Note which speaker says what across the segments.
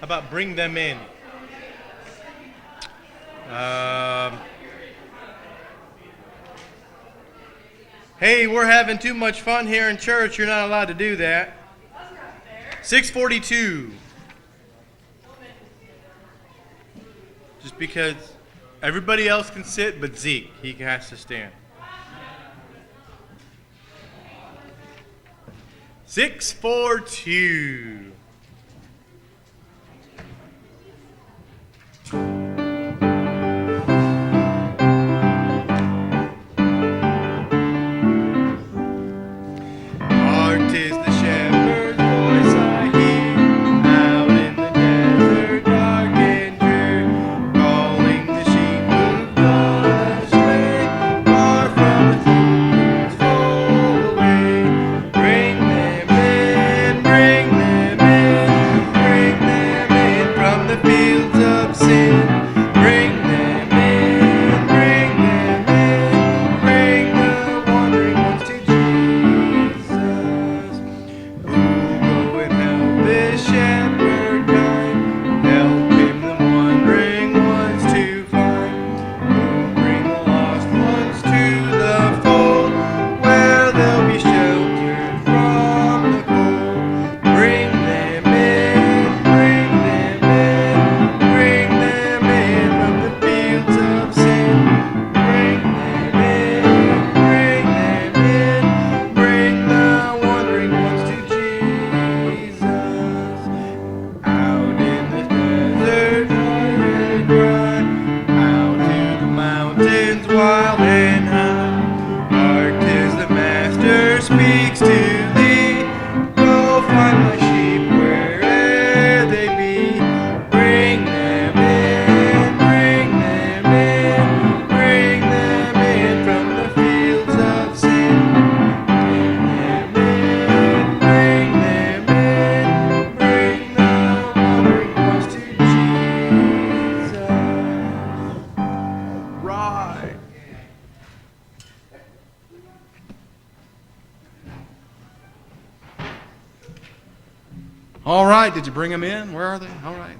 Speaker 1: How about bring them in? Um, hey, we're having too much fun here in church. You're not allowed to do that. 642. Just because everybody else can sit, but Zeke, he has to stand. 642. Art is the shepherd's voice I hear out in the desert dark and drear, calling the sheep who've gone astray, far from the fold away. Bring them in, bring them in, bring them in from the fields of sin. Bring them in, bring them in, bring the wandering ones to Jesus. Who'll go and help this shepherd kind, help him the wandering ones to find, who'll bring the lost ones to the fold, where they'll be sheltered from the cold. Bring them in, bring them in, bring them in from the fields of sin. Bring them in, bring them in, bring the wandering ones to Jesus. Out in the desert, high and dry, out to the mountains, wild and high. Hark, 'tis the Master speaks to thee. Go find my sheep where'er they be. Bring them in, bring them in, bring them in from the fields of sin. Bring them in, bring them in, bring the wandering ones to Jesus. Right.
Speaker 2: All right, did you bring them in? Where are they? All right.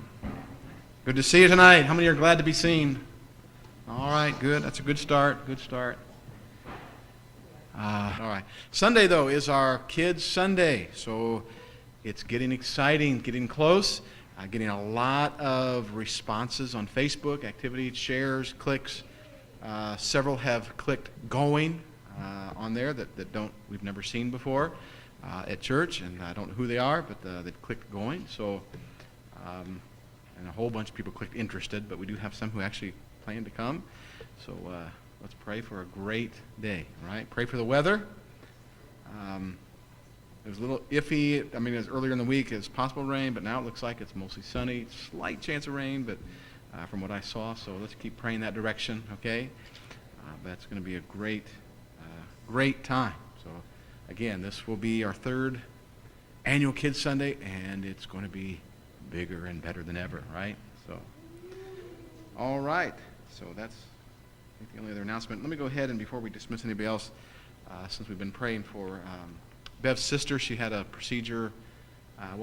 Speaker 2: Good to see you tonight. How many are glad to be seen? All right, good. That's a good start. Good start. All right. Sunday, though, is our Kids' Sunday. So it's getting exciting, getting close, getting a lot of responses on Facebook, activity, shares, clicks. Several have clicked going on there that we've never seen before at church, and I don't know who they are, but they clicked going. So, and a whole bunch of people clicked interested, but we do have some who actually plan to come. So let's pray for a great day, right? Pray for the weather. It was a little iffy. I mean, it was earlier in the week, it was possible rain, but now it looks like it's mostly sunny. Slight chance of rain, but from what I saw, so let's keep praying that direction, okay? But it's going to be a great time. So, again, this will be our third annual Kids Sunday, and it's going to be bigger and better than ever, right? So, all right. So that's, I think, the only other announcement. Let me go ahead, and before we dismiss anybody else, since we've been praying for Bev's sister, she had a procedure.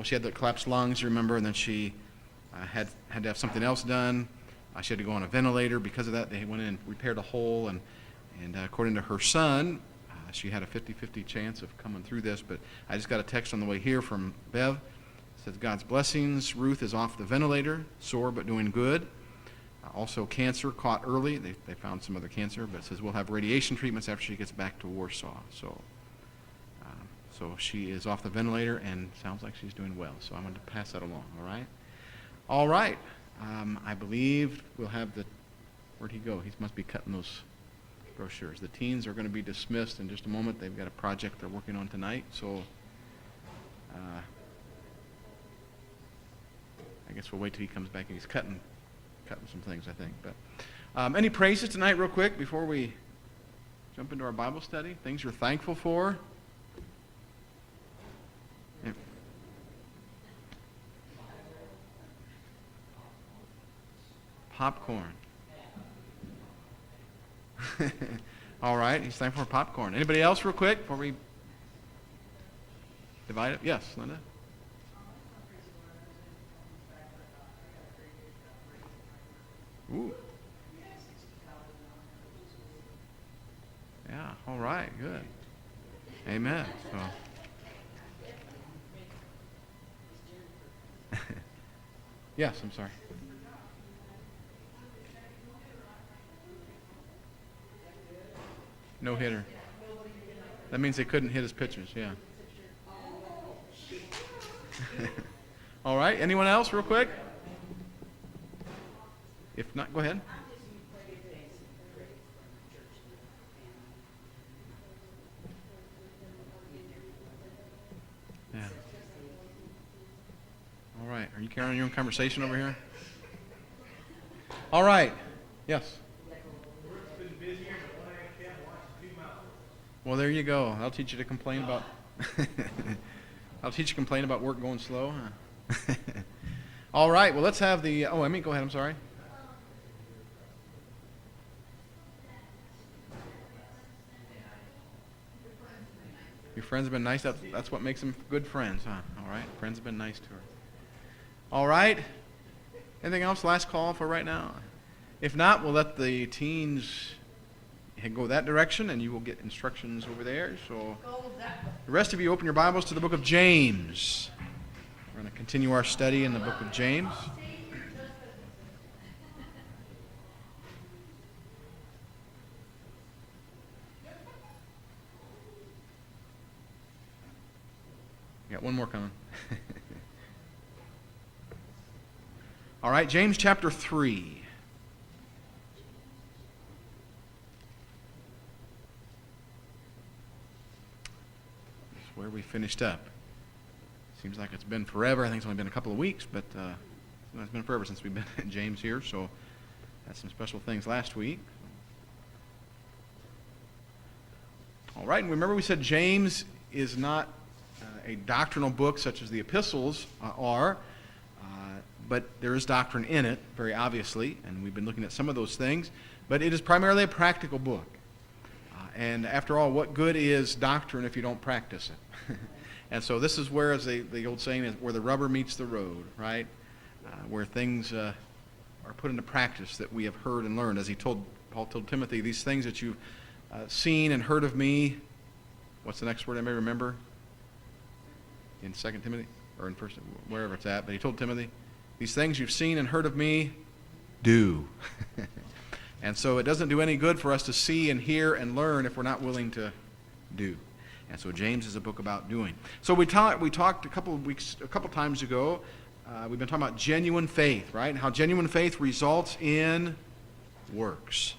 Speaker 2: She had the collapsed lungs, you remember, and then she had to have something else done. She had to go on a ventilator. Because of that, they went in and repaired a hole, and according to her son, she had a 50-50 chance of coming through this. But I just got a text on the way here from Bev. It says, God's blessings. Ruth is off the ventilator, sore but doing good. Also cancer caught early. They found some other cancer, but it says we'll have radiation treatments after she gets back to Warsaw. So she is off the ventilator and sounds like she's doing well. So I'm going to pass that along, all right? All right. I believe we'll have where'd he go? He must be cutting those brochures. The teens are going to be dismissed in just a moment. They've got a project they're working on tonight. So I guess we'll wait till he comes back, and he's cutting some things, I think. But any praises tonight real quick before we jump into our Bible study? Things you're thankful for? Yeah. Popcorn. All right, he's thankful for popcorn. Anybody else real quick before we divide it? Yes, Linda? Ooh. Yeah, all right, good. Amen. So. Yes, I'm sorry. No hitter. That means they couldn't hit his pitchers, yeah. All right, anyone else real quick? If not, go ahead. Yeah. All right, are you carrying on your own conversation over here? All right, yes. Well, there you go. I'll teach you to complain about. I'll teach you to complain about work going slow. Huh? All right. Well, let's have the. Oh, Emmy, go ahead. I'm sorry. Your friends have been nice. That's what makes them good friends, huh? All right. Friends have been nice to her. All right. Anything else? Last call for right now. If not, we'll let the teens go that direction, and you will get instructions over there. So the rest of you, open your Bibles to the book of James. We're going to continue our study in the book of James. Got one more coming. All right, James chapter 3. Where we finished up. Seems like it's been forever. I think it's only been a couple of weeks, but it's been forever since we've been at James here, so had some special things last week. All right, and remember we said James is not a doctrinal book such as the epistles are, but there is doctrine in it, very obviously, and we've been looking at some of those things, but it is primarily a practical book. And after all, what good is doctrine if you don't practice it? And so this is where, as the old saying is, where the rubber meets the road, right? Where things are put into practice that we have heard and learned. As Paul told Timothy, these things that you've seen and heard of me. What's the next word I may remember? In 2 Timothy or in 1, wherever it's at. But he told Timothy, these things you've seen and heard of me, do. And so it doesn't do any good for us to see and hear and learn if we're not willing to do. And so James is a book about doing. So we talked a couple times ago. We've been talking about genuine faith, right? And how genuine faith results in works,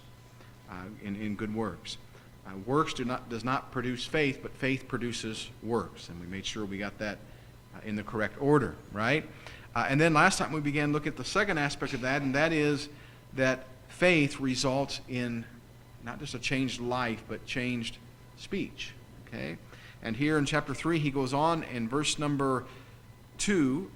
Speaker 2: in good works. Works does not produce faith, but faith produces works. And we made sure we got that in the correct order, right? And then last time we began looking at the second aspect of that, and that is that faith results in not just a changed life, but changed speech. Okay? And here in chapter 3, he goes on in verse number 2,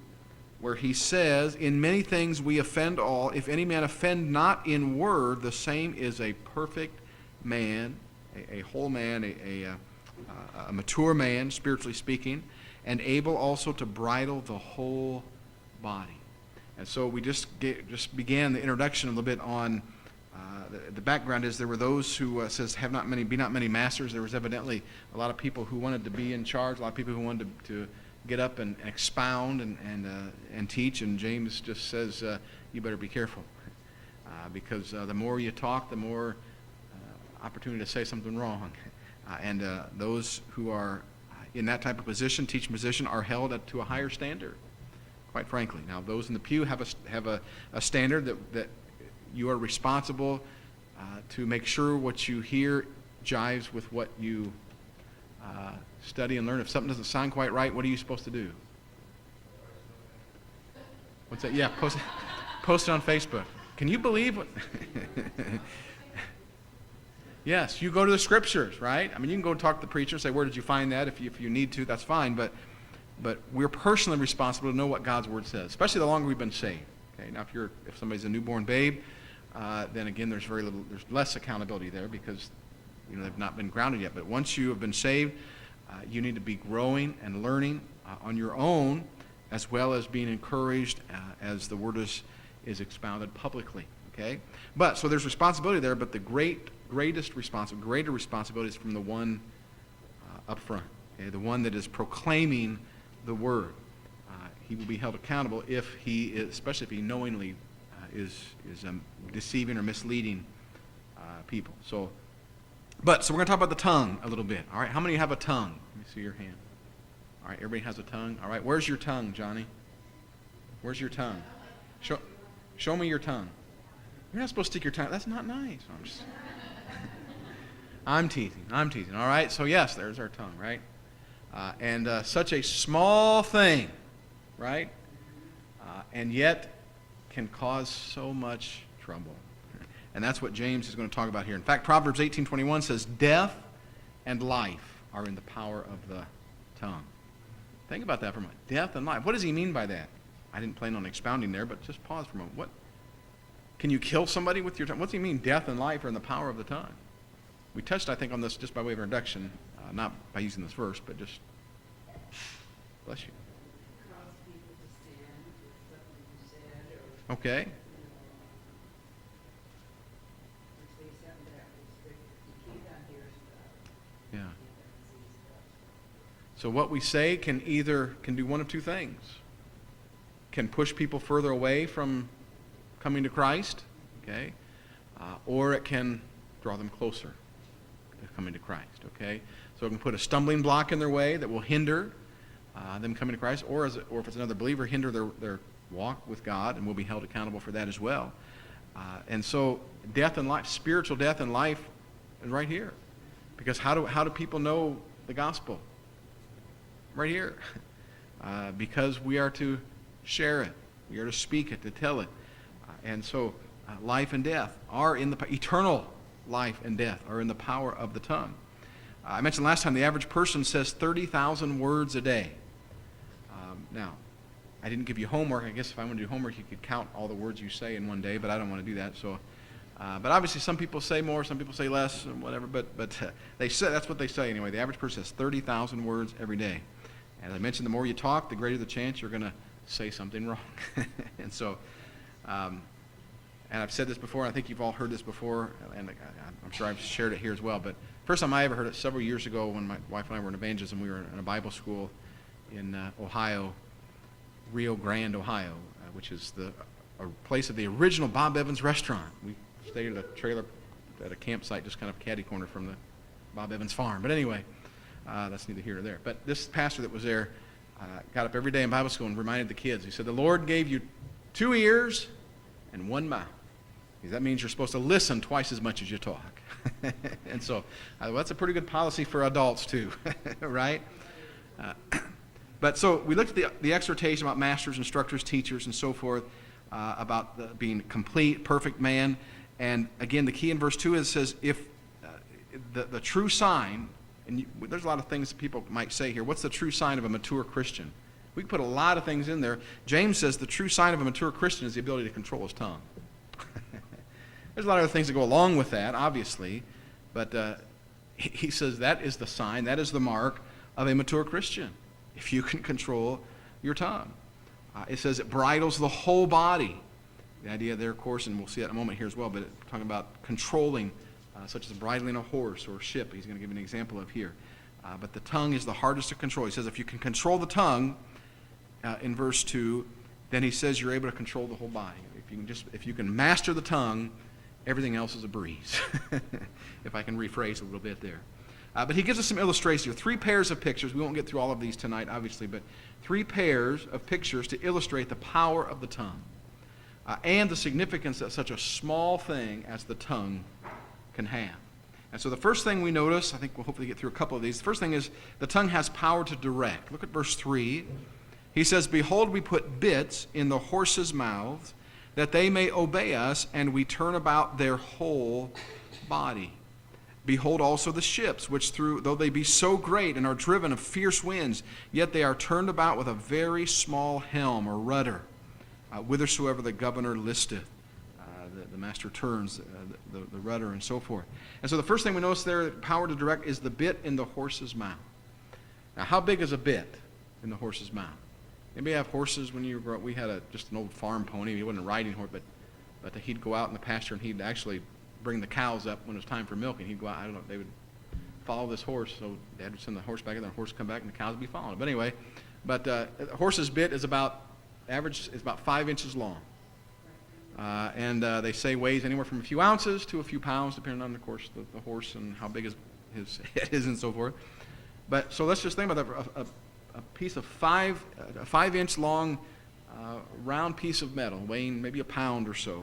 Speaker 2: where he says, in many things we offend all. If any man offend not in word, the same is a perfect man, a whole man, a mature man, spiritually speaking, and able also to bridle the whole body. And so we just began the introduction a little bit on the background is there were those who says be not many masters. There was evidently a lot of people who wanted to be in charge, a lot of people who wanted to get up and expound and teach. And James just says you better be careful because the more you talk, the more opportunity to say something wrong. And those who are in that type of position, teaching position, are held to a higher standard. Quite frankly. Now, those in the pew have a standard that you are responsible to make sure what you hear jives with what you study and learn. If something doesn't sound quite right, what are you supposed to do? What's that? Yeah, post it on Facebook. Can you believe what? Yes, you go to the scriptures, right? I mean, you can go talk to the preacher and say, where did you find that? If you need to, that's fine. But we're personally responsible to know what God's word says, especially the longer we've been saved. Okay, now if somebody's a newborn babe, then again there's less accountability there because they've not been grounded yet. But once you have been saved, you need to be growing and learning on your own, as well as being encouraged as the word is expounded publicly. okay? But, so there's responsibility there, but the greater responsibility is from the one up front, okay? The one that is proclaiming the word. He will be held accountable if he is, especially if he knowingly is deceiving or misleading people. So we're going to talk about the tongue a little bit. All right, how many have a tongue? Let me see your hand. All right, everybody has a tongue. All right, where's your tongue, Johnny? Where's your tongue? Show me your tongue. You're not supposed to stick your tongue. That's not nice. I'm teasing. All right, so yes, there's our tongue, right? And such a small thing, right? And yet can cause so much trouble. And that's what James is going to talk about here. In fact, Proverbs 18:21 says, death and life are in the power of the tongue. Think about that for a moment. Death and life. What does he mean by that? I didn't plan on expounding there, but just pause for a moment. What? Can you kill somebody with your tongue? What does he mean, death and life are in the power of the tongue? We touched, I think, on this just by way of introduction, not by using this verse, but just, bless you.
Speaker 3: Cause people to stand with something you said, or,
Speaker 2: Okay.
Speaker 3: or say something that was, you cannot hear stuff.
Speaker 2: Yeah.
Speaker 3: You can't see stuff.
Speaker 2: So what we say can do one of two things. Can push people further away from coming to Christ, okay? Or it can draw them closer to coming to Christ, okay? So it can put a stumbling block in their way that will hinder them coming to Christ, or if it's another believer, hinder their walk with God, and will be held accountable for that as well. And so death and life, spiritual death and life is right here. Because how do people know the gospel? Right here. Because we are to share it. We are to speak it, to tell it. And so life and death are in the eternal life and death are in the power of the tongue. I mentioned last time the average person says 30,000 words a day. Now, I didn't give you homework. I guess if I want to do homework, you could count all the words you say in one day, but I don't want to do that. So, but obviously, some people say more, some people say less, and whatever. But they say that's what they say anyway. The average person says 30,000 words every day. And as I mentioned, the more you talk, the greater the chance you're going to say something wrong. And so, and I've said this before, and I think you've all heard this before, and I'm sure I've shared it here as well, but first time I ever heard it several years ago when my wife and I were in evangelism. We were in a Bible school in Ohio, Rio Grande, Ohio, which is a place of the original Bob Evans restaurant. We stayed at a trailer at a campsite just kind of catty corner from the Bob Evans farm. But anyway, that's neither here nor there. But this pastor that was there got up every day in Bible school and reminded the kids. He said, the Lord gave you 2 ears and 1 mouth. That means you're supposed to listen twice as much as you talk. And so that's a pretty good policy for adults too, right? But so we looked at the exhortation about masters, instructors, teachers, and so forth, about being complete, perfect man. And again, the key in verse 2 is says, if the true sign, and there's a lot of things that people might say here, what's the true sign of a mature Christian? We can put a lot of things in there. James says the true sign of a mature Christian is the ability to control his tongue. There's a lot of other things that go along with that, obviously, but he says that is the sign, that is the mark of a mature Christian, if you can control your tongue. It says it bridles the whole body. The idea there, of course, and we'll see that in a moment here as well, but we're talking about controlling, such as bridling a horse or a ship. He's going to give an example of here. But the tongue is the hardest to control. He says if you can control the tongue, in verse 2, then he says you're able to control the whole body. If you can master the tongue, everything else is a breeze, if I can rephrase a little bit there. But he gives us some illustrations here. 3 pairs of pictures. We won't get through all of these tonight, obviously, but 3 pairs of pictures to illustrate the power of the tongue and the significance that such a small thing as the tongue can have. And so the first thing we notice, I think we'll hopefully get through a couple of these. The first thing is the tongue has power to direct. Look at verse 3. He says, behold, we put bits in the horses' mouths, that they may obey us, and we turn about their whole body. Behold also the ships, which though they be so great and are driven of fierce winds, yet they are turned about with a very small helm or rudder, whithersoever the governor listeth. The master turns the rudder and so forth. And so the first thing we notice there, power to direct, is the bit in the horse's mouth. Now, how big is a bit in the horse's mouth? Anybody have horses when you grew up? We had just an old farm pony. It wasn't a riding horse, but but he'd go out in the pasture and he'd actually bring the cows up when it was time for milking. He'd go out, I don't know, they would follow this horse, so Dad would send the horse back, and then the horse would come back, and the cows would be following it. But anyway, a horse's bit is about 5 inches long. And they say weighs anywhere from a few ounces to a few pounds, depending on, of course, the horse and how big his head is and so forth. But so let's just think about a piece of 5-inch long round piece of metal, weighing maybe a pound or so,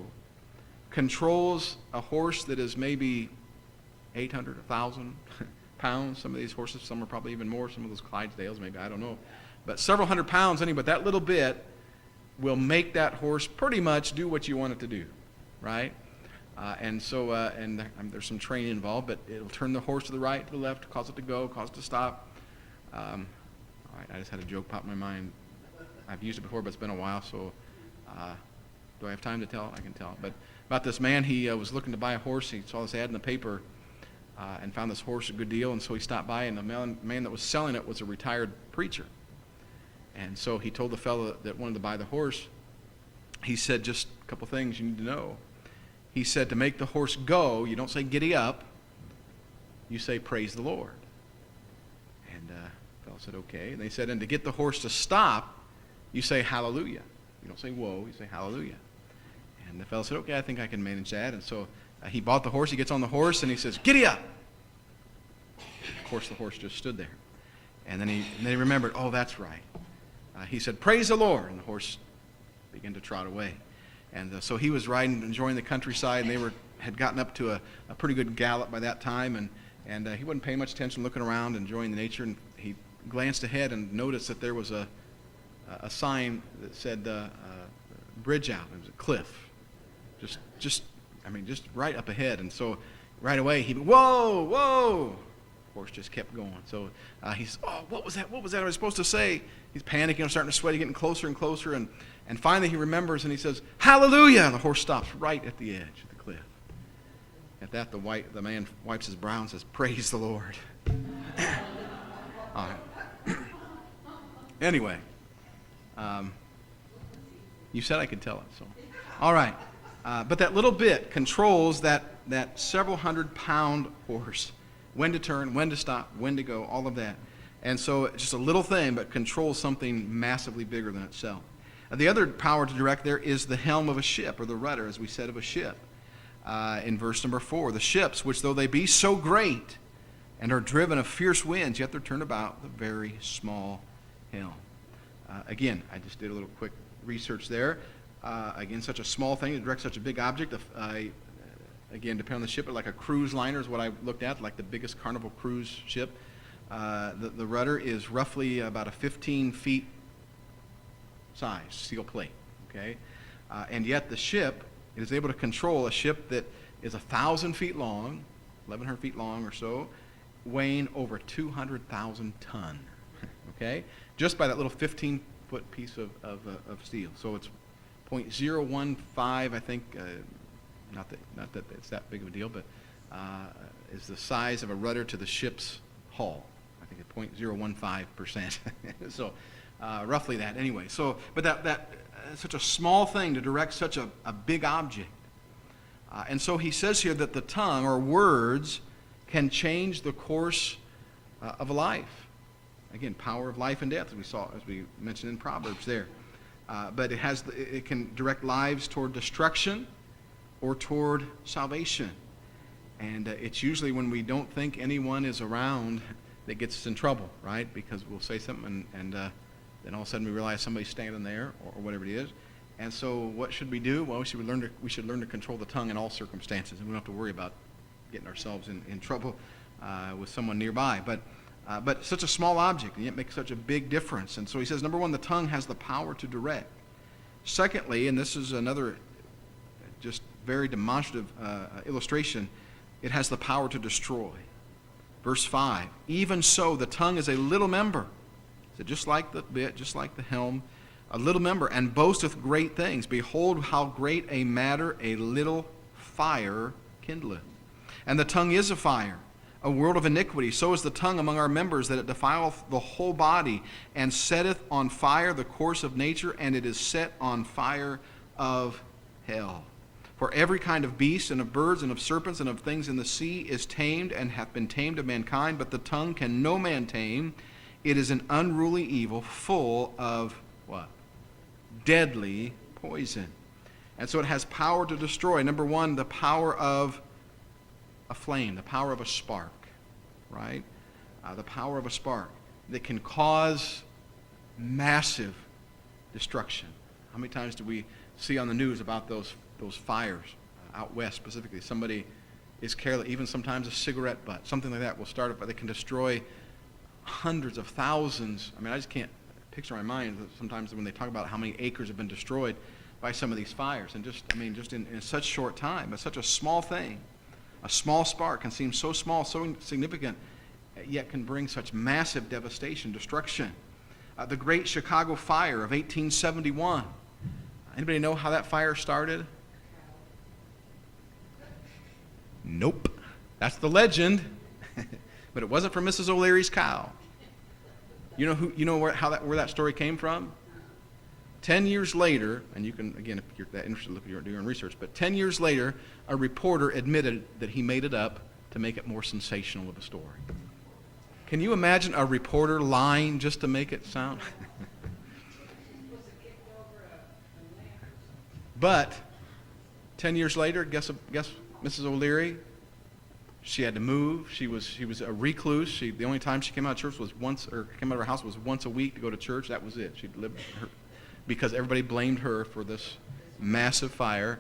Speaker 2: controls a horse that is maybe 800, 1,000 pounds. Some of these horses, some are probably even more. Some of those Clydesdales, maybe, I don't know. But several hundred pounds anyway, but that little bit will make that horse pretty much do what you want it to do, right? And there's some training involved, but it'll turn the horse to the right, to the left, cause it to go, cause it to stop. All right, I just had a joke pop in my mind. I've used it before, but it's been a while, so do I have time to tell? I can tell. But about this man, he was looking to buy a horse. He saw this ad in the paper and found this horse a good deal, and so he stopped by, and the man that was selling it was a retired preacher. And so he told the fellow that wanted to buy the horse, he said, just a couple things you need to know. He said, to make the horse go, you don't say giddy up, you say praise the Lord. And the fellow said, okay. And they said, and to get the horse to stop, you say hallelujah. You don't say whoa, you say hallelujah. And the fellow said, okay, I think I can manage that. And so he bought the horse, he gets on the horse, and he says, giddy up. Of course, the horse just stood there. And then he remembered, oh, that's right. He said, praise the Lord, and the horse began to trot away. And so he was riding, enjoying the countryside, and they had gotten up to a pretty good gallop by that time, and he wasn't paying much attention, looking around, enjoying the nature, and he glanced ahead and noticed that there was a sign that said bridge out. It was a cliff, just right up ahead. And so right away whoa! Horse just kept going. So he says, oh, what was that? What was that I was supposed to say? He's panicking, starting to sweat, getting closer and closer, and finally he remembers and he says, hallelujah! And the horse stops right at the edge of the cliff. At that, the man wipes his brow and says, praise the Lord. All right. Anyway, you said I could tell it, so. All right. But that little bit controls that several 100-pound horse. When to turn, when to stop, when to go, all of that. And so it's just a little thing, but controls something massively bigger than itself. The other power to direct there is the helm of a ship, or the rudder, as we said, of a ship. In verse number 4, the ships, which though they be so great and are driven of fierce winds, yet they're turned about with a very small helm. Again, I just did a little quick research there. Again, such a small thing to direct such a big object. Again, depending on the ship, but like a cruise liner is what I looked at, like the biggest Carnival cruise ship. The rudder is roughly about a 15 feet size steel plate, okay? And yet the ship, it is able to control a ship that is 1,000 feet long, 1,100 feet long or so, weighing over 200,000 ton, okay? Just by that little 15-foot piece of steel. So it's 0.015, I think, not that it's that big of a deal, but is the size of a rudder to the ship's hull. I think it's 0.015%. So roughly that anyway. So, but that such a small thing to direct such a big object. And so he says here that the tongue, or words, can change the course of a life. Again, power of life and death, as we mentioned in Proverbs there. But it can direct lives toward destruction or toward salvation. And it's usually when we don't think anyone is around that gets us in trouble, right? Because we'll say something and then all of a sudden we realize somebody's standing there or whatever it is. And so what should we do? Well, we should learn to control the tongue in all circumstances, and we don't have to worry about getting ourselves in trouble with someone nearby. But such a small object, and yet makes such a big difference. And so he says, number one, the tongue has the power to direct. Secondly, and this is another just very demonstrative illustration, it has the power to destroy. Verse 5, even so the tongue is a little member. So just like the bit, just like the helm, a little member, and boasteth great things. Behold how great a matter a little fire kindleth. And the tongue is a fire, a world of iniquity. So is the tongue among our members, that it defileth the whole body, and setteth on fire the course of nature, and it is set on fire of hell. For every kind of beast and of birds and of serpents and of things in the sea is tamed and hath been tamed of mankind, but the tongue can no man tame. It is an unruly evil, full of what? Deadly poison. And so it has power to destroy. Number one, the power of a flame, the power of a spark, right? The power of a spark that can cause massive destruction. How many times do we see on the news about those fires out west specifically? Somebody is careless, even sometimes a cigarette butt, something like that will start up, but they can destroy hundreds of thousands. I mean, I just can't picture in my mind sometimes when they talk about how many acres have been destroyed by some of these fires. And just in such short time, it's such a small thing. A small spark can seem so small, so insignificant, yet can bring such massive devastation, destruction. The Great Chicago Fire of 1871. Anybody know how that fire started? Nope. That's the legend. But it wasn't from Mrs. O'Leary's cow. You know where that story came from? 10 years later, and you can, again, if you're that interested, look at your own research, but 10 years later, a reporter admitted that he made it up to make it more sensational of a story. Can you imagine a reporter lying just to make it sound? But 10 years later, guess Mrs. O'Leary, she had to move. She was a recluse. The only time she came out of church was came out of her house was once a week to go to church. That was it. She lived because everybody blamed her for this massive fire.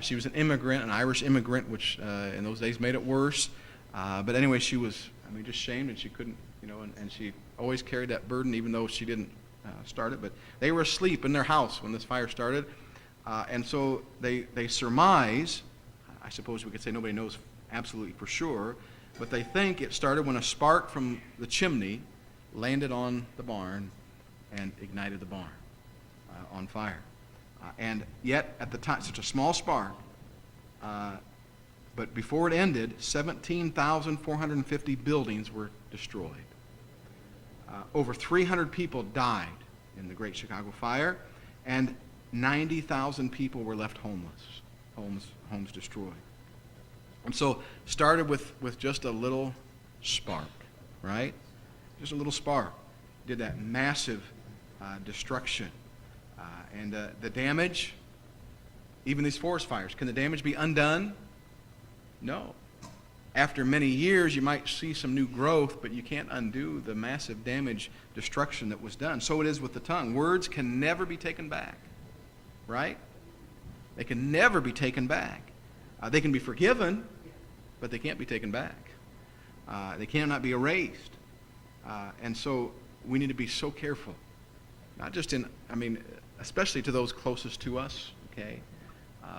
Speaker 2: She was an immigrant, an Irish immigrant, which in those days made it worse. But anyway, she was, just shamed, and she couldn't, and she always carried that burden, even though she didn't start it. But they were asleep in their house when this fire started. And so they surmise, I suppose we could say nobody knows absolutely for sure, but they think it started when a spark from the chimney landed on the barn and ignited the barn on fire. And yet, at the time, such a small spark, but before it ended, 17,450 buildings were destroyed. Over 300 people died in the Great Chicago Fire, and 90,000 people were left homeless, homes destroyed. And so started with just a little spark, right? Just a little spark did that massive destruction. And the damage, even these forest fires, can the damage be undone? No. After many years, you might see some new growth, but you can't undo the massive damage, destruction that was done. So it is with the tongue. Words can never be taken back, right? They can never be taken back. They can be forgiven, but they can't be taken back. They cannot be erased. And so we need to be so careful. Not just especially to those closest to us, okay?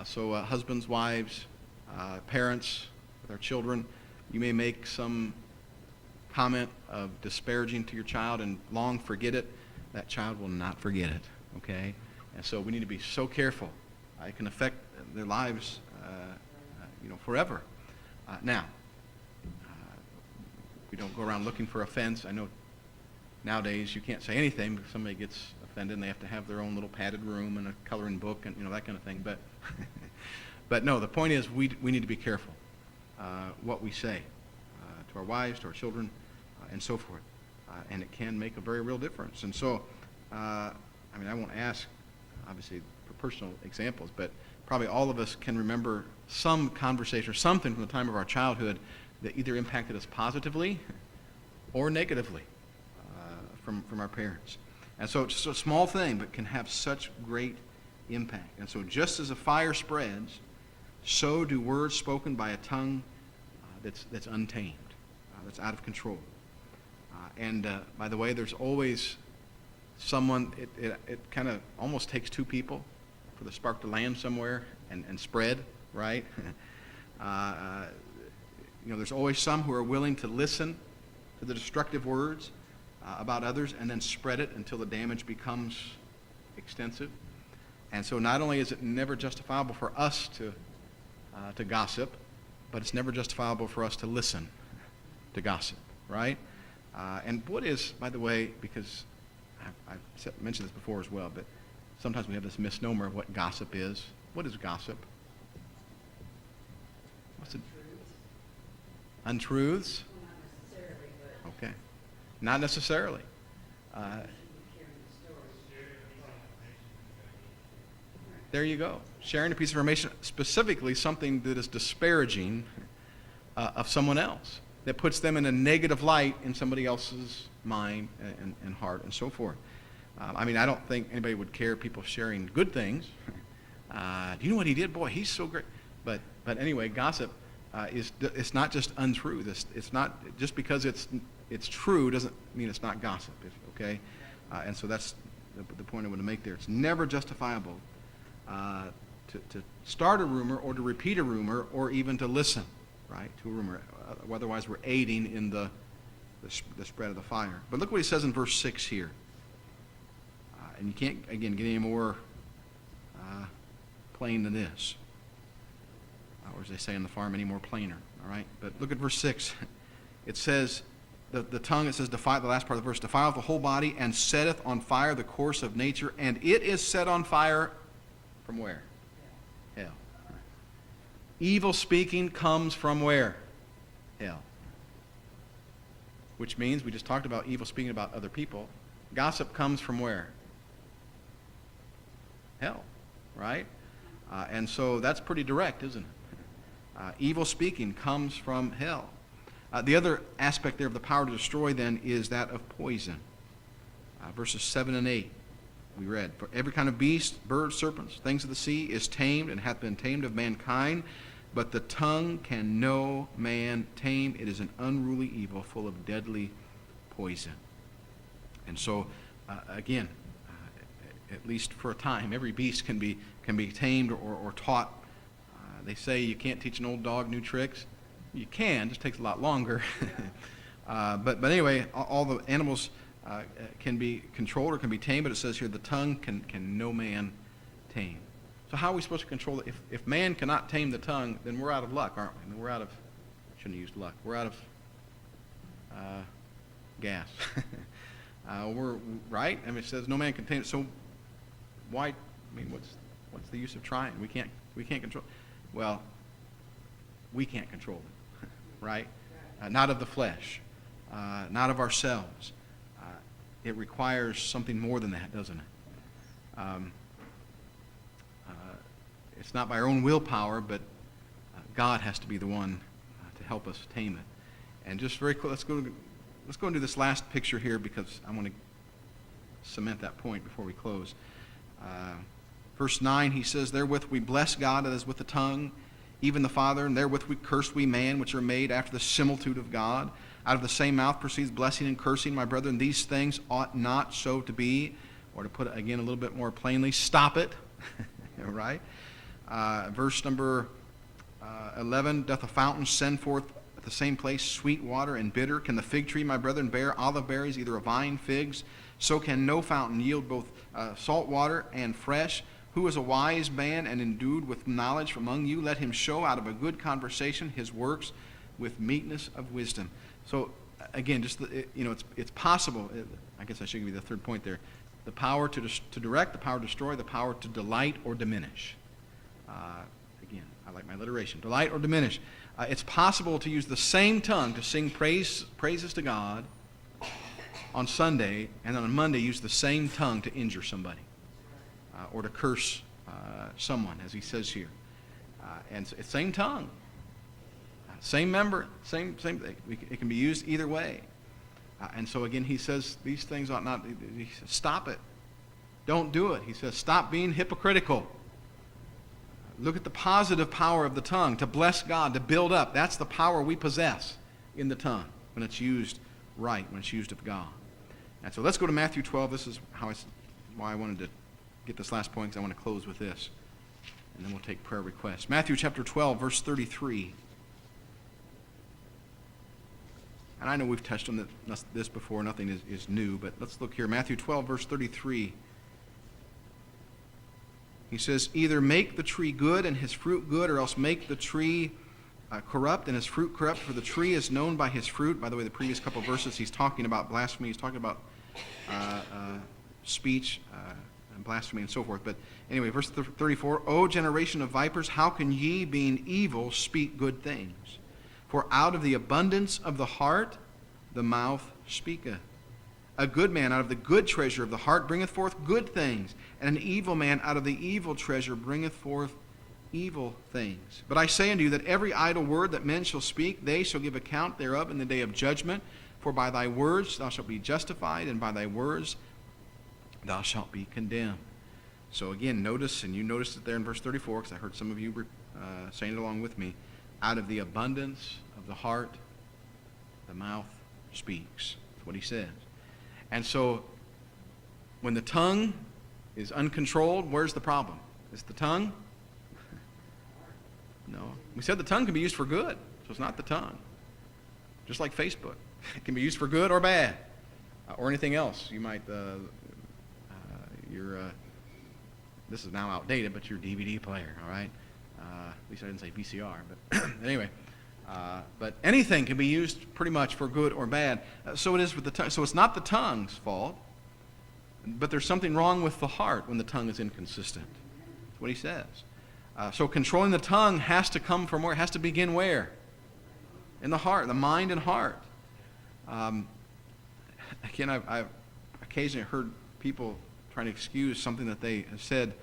Speaker 2: So husbands, wives, parents, with our children, you may make some comment of disparaging to your child and long forget it. That child will not forget it, okay? And so we need to be so careful. It can affect their lives, forever. Now, we don't go around looking for offense. I know nowadays you can't say anything because somebody gets offended and they have to have their own little padded room and a coloring book and that kind of thing. But, but no, the point is we need to be careful what we say to our wives, to our children, and so forth. And it can make a very real difference. And so, I won't ask, obviously, for personal examples, but probably all of us can remember some conversation or something from the time of our childhood that either impacted us positively or negatively from our parents. And so it's just a small thing, but can have such great impact. And so just as a fire spreads, so do words spoken by a tongue that's untamed, that's out of control. And by the way, there's always someone, it kind of almost takes two people for the spark to land somewhere and spread, right? There's always some who are willing to listen to the destructive words about others and then spread it until the damage becomes extensive. And so not only is it never justifiable for us to gossip, but it's never justifiable for us to listen to gossip, right? And what is, by the way, because I've mentioned this before as well, but sometimes we have this misnomer of what gossip is. What is gossip? Untruths?
Speaker 3: Well, not necessarily, but
Speaker 2: Okay. Not necessarily.
Speaker 3: you should be carrying the story.
Speaker 2: There you go. Sharing a piece of information, specifically something that is disparaging of someone else, that puts them in a negative light in somebody else's mind and heart and so forth. I mean, I don't think anybody would care people sharing good things. Do you know what he did? Boy, he's so great. But anyway, gossip it's not just untrue. It's not just because it's true doesn't mean it's not gossip. Okay, and so that's the point I want to make there. It's never justifiable to start a rumor or to repeat a rumor or even to listen, right, to a rumor. Otherwise, we're aiding in the spread of the fire. But look what he says in verse 6 here. And you can't, again, get any more plain than this. Or as they say on the farm, any more plainer. All right? But look at verse 6. It says, the tongue, it says, the last part of the verse, defileth the whole body and setteth on fire the course of nature, and it is set on fire from where? Hell. Right. Evil speaking comes from where? Hell. Which means, we just talked about evil speaking about other people. Gossip comes from where? Hell, right? And so that's pretty direct, isn't it? Evil speaking comes from hell. The other aspect there of the power to destroy then is that of poison. Verses 7 and 8, we read, for every kind of beast, birds, serpents, things of the sea is tamed and hath been tamed of mankind, but the tongue can no man tame. It is an unruly evil full of deadly poison. And so, again, at least for a time, every beast can be tamed or taught. They say you can't teach an old dog new tricks. You can, it just takes a lot longer. But anyway, all the animals can be controlled or can be tamed, but it says here the tongue can no man tame. So how are we supposed to control it? If man cannot tame the tongue, then we're out of luck, aren't we? I mean, we're out of, I shouldn't have used luck. We're out of gas. We're right. I mean, it says no man can tame it. So why? I mean, what's the use of trying? We can't control. Well, we can't control it, right? Not of the flesh, not of ourselves. It requires something more than that, doesn't it? It's not by our own willpower, but God has to be the one to help us tame it. And just very quick, let's go and do this last picture here because I want to cement that point before we close. Verse 9, he says, therewith we bless God as with the tongue, even the Father, and therewith we curse we man, which are made after the similitude of God. Out of the same mouth proceeds blessing and cursing, my brethren. These things ought not so to be. Or to put it again a little bit more plainly, stop it. All right? Verse number 11, doth a fountain send forth at the same place sweet water and bitter? Can the fig tree, my brethren, bear olive berries, either a vine, figs? So can no fountain yield both salt water and fresh. Who is a wise man and endued with knowledge among you? Let him show out of a good conversation his works with meekness of wisdom. So again, just it's possible. I guess I should give you the third point there: the power to direct, the power to destroy, the power to delight or diminish. Again, I like my alliteration: delight or diminish. It's possible to use the same tongue to sing praises to God on Sunday, and on Monday use the same tongue to injure somebody. Or to curse someone, as he says here. And it's same tongue, same member, same thing. It can be used either way. And so again, he says these things ought not, he says, stop it. Don't do it. He says, stop being hypocritical. Look at the positive power of the tongue, to bless God, to build up. That's the power we possess in the tongue when it's used right, when it's used of God. And so let's go to Matthew 12. This is why I wanted to get this last point, because I want to close with this. And then we'll take prayer requests. Matthew chapter 12, verse 33. And I know we've touched on this before. Nothing is new, but let's look here. Matthew 12, verse 33. He says, either make the tree good and his fruit good, or else make the tree corrupt and his fruit corrupt, for the tree is known by his fruit. By the way, the previous couple of verses, he's talking about blasphemy. He's talking about speech, and blasphemy and so forth. But anyway, verse 34, O generation of vipers, how can ye, being evil, speak good things? For out of the abundance of the heart the mouth speaketh. A good man out of the good treasure of the heart bringeth forth good things, and an evil man out of the evil treasure bringeth forth evil things. But I say unto you that every idle word that men shall speak, they shall give account thereof in the day of judgment. For by thy words thou shalt be justified, and by thy words thou shalt be condemned. So again, notice, and you noticed it there in verse 34, because I heard some of you saying it along with me, out of the abundance of the heart, the mouth speaks. That's what he says. And so, when the tongue is uncontrolled, where's the problem? Is it the tongue? No. We said the tongue can be used for good, so it's not the tongue. Just like Facebook. It can be used for good or bad, or anything else. You might, this is now outdated, but your DVD player, all right? At least I didn't say VCR, but anyway. But anything can be used pretty much for good or bad. So it is with the tongue. So it's not the tongue's fault, but there's something wrong with the heart when the tongue is inconsistent. That's what he says. So controlling the tongue has to come from where? It has to begin where? In the heart, the mind and heart. Again, I've occasionally heard people trying to excuse something that they have said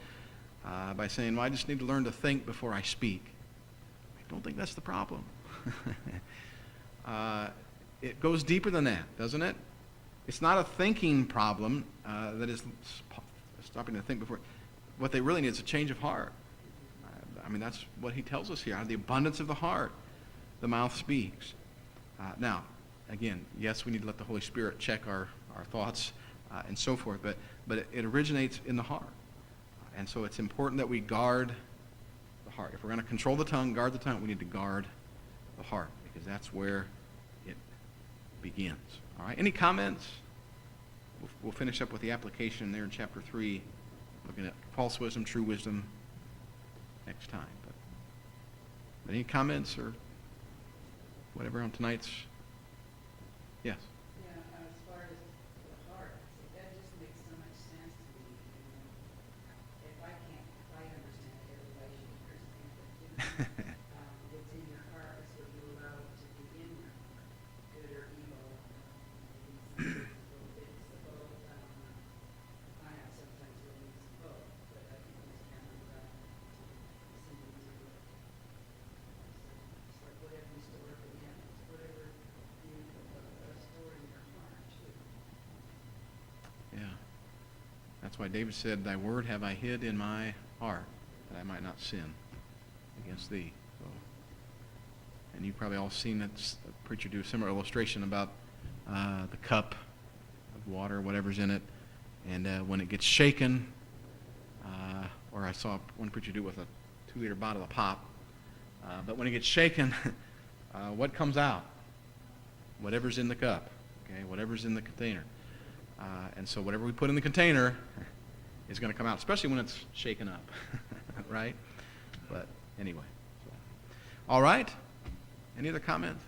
Speaker 2: by saying, well, I just need to learn to think before I speak. I don't think that's the problem. It goes deeper than that, doesn't it? It's not a thinking problem that is stopping to think before. What they really need is a change of heart. I mean, that's what he tells us here. Out of the abundance of the heart, the mouth speaks. Now, again, yes, we need to let the Holy Spirit check our thoughts and so forth, but it originates in the heart. And so it's important that we guard the heart. If we're going to control the tongue, guard the tongue, we need to guard the heart, because that's where it begins. All right, any comments? We'll finish up with the application there in chapter 3, looking at false wisdom, true wisdom next time. But any comments or whatever on tonight's? Yes.
Speaker 3: Yeah, as far as the heart, that just makes so much sense to me. If I understand it, everybody should understand it. What's in your heart is what you allow it to begin with, good or evil. It's the both. I have sometimes it means both, but I think it's kind of it's like whatever you store up in him, it's whatever you store in your heart too.
Speaker 2: Yeah. That's why David said, thy word have I hid in my heart, that I might not sin against thee. So, and you've probably all seen that a preacher do a similar illustration about the cup of water, whatever's in it, and when it gets shaken, or I saw one preacher do it with a 2-liter bottle of pop, but when it gets shaken, what comes out? Whatever's in the cup, okay, whatever's in the container. And so whatever we put in the container is going to come out, especially when it's shaken up, right? But anyway. So. All right. Any other comments?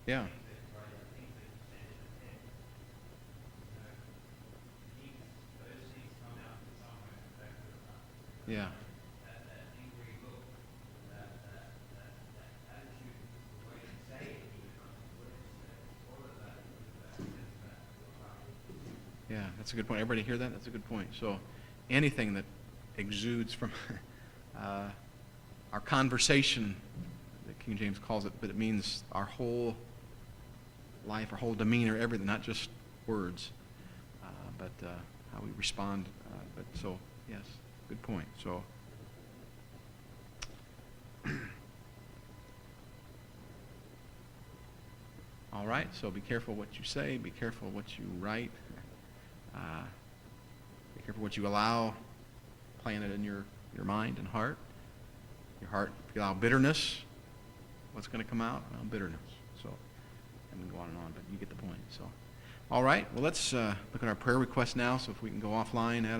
Speaker 2: Yeah. Yeah. Yeah, that's a good point. Everybody hear that? That's a good point. So anything that exudes from our conversation, that King James calls it, but it means our whole life, our whole demeanor, everything, not just words, but how we respond. But so, yes, good point. So, all right, so be careful what you say, be careful what you write, be careful what you allow planted in your mind and heart. Your heart, if you allow bitterness, what's going to come out? Bitterness. So, and we go on and on, but you get the point. So, All right, well, let's look at our prayer request now, so if we can go offline, Adam.